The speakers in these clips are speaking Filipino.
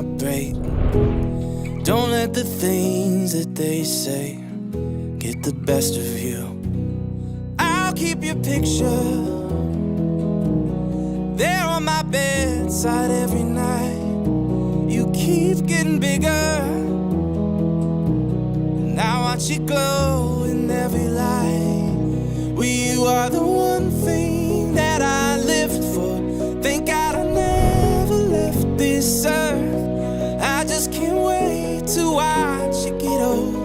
break. Don't let the things that they say get the best of you. I'll keep your picture there on my bedside every night. You keep getting bigger, and I watch you glow in every light. Well, you are the one thing that I lived for. Thank God I never left this earth. I just can't wait to watch you get old,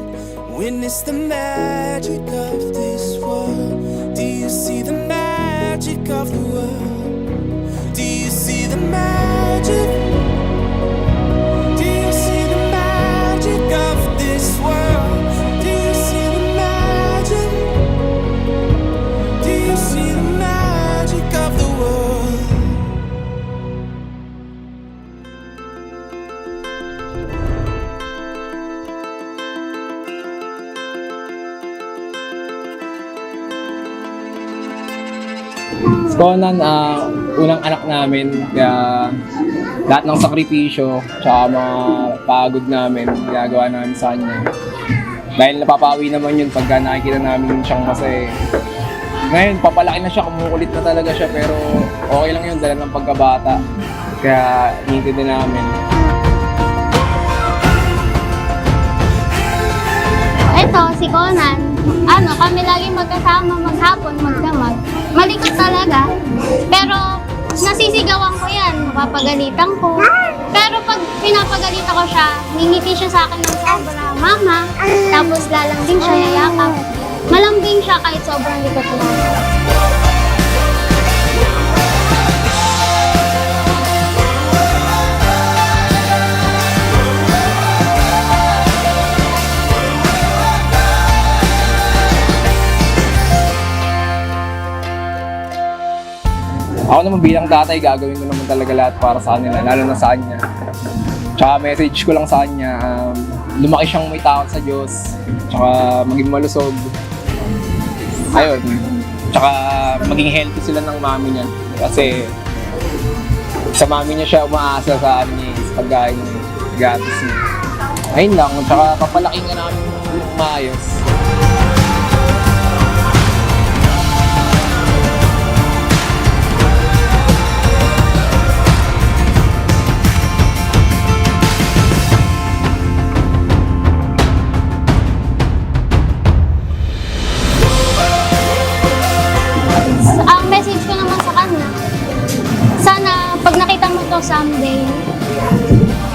witness the magic of this world. Do you see the magic of the world? Do you see the magic? Do you see the magic of this world? Do you see the magic? Do you see the magic of the world? Si Conan, unang anak namin, kaya lahat ng sakripisyo, tsaka mga pagod namin, ginagawa namin sa kanya. Dahil napapawi naman yun pagka nakikita namin siyang masaya. Ngayon, papalaki na siya, kumukulit na talaga siya, pero okay lang yun, dala ng pagkabata. Kaya iniintindi namin. Ito, si Conan. Kami lagi magkasama, maghapon, magdamag. Malikot talaga. Pero nasisigawan ko yan, napapagalitan ko. Pero pag pinapagalitan ko siya, ngingiti siya sa akin ng sobra, mama. Tapos lalambing siya, yayakap. Malambing siya kahit sobrang likot lang. Ako naman bilang tatay, gagawin ko naman talaga lahat para sa kanila, lalo na sa kanya. Tsaka message ko lang sa kanya, lumaki siyang may takot sa Diyos, tsaka maging malusog. Ayun, tsaka maging healthy sila ng mami niya. Kasi sa mami niya siya umaasa sa niya, sa pagkain niya, gatos niya. Ayun lang, tsaka papalaking ka namin maayos. Ang message ko naman sa kanya, sana pag nakita mo to someday,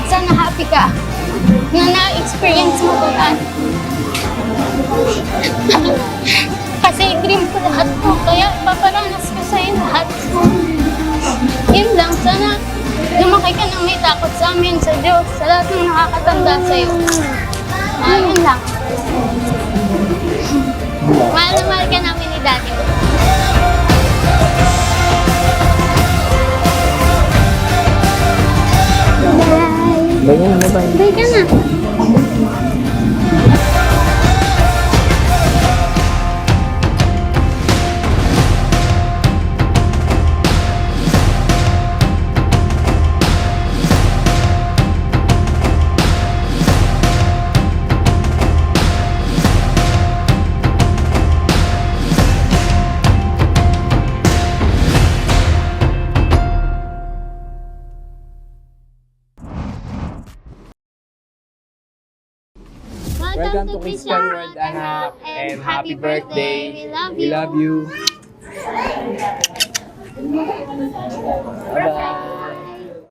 sana happy ka na na-experience mo to lahat. Kasi dream ko lahat to, kaya paparanas ko sa'yo lahat. Yun lang, sana lumaki ka nang may takot sa amin, sa Diyos, sa lahat ng nakakatanda sa'yo. Yun lang. Mahal na mahal ka namin ni Daddy. Bye na, bye. Bye ka na. Welcome to Christian World, anak, and happy birthday. We love you. Bye-bye.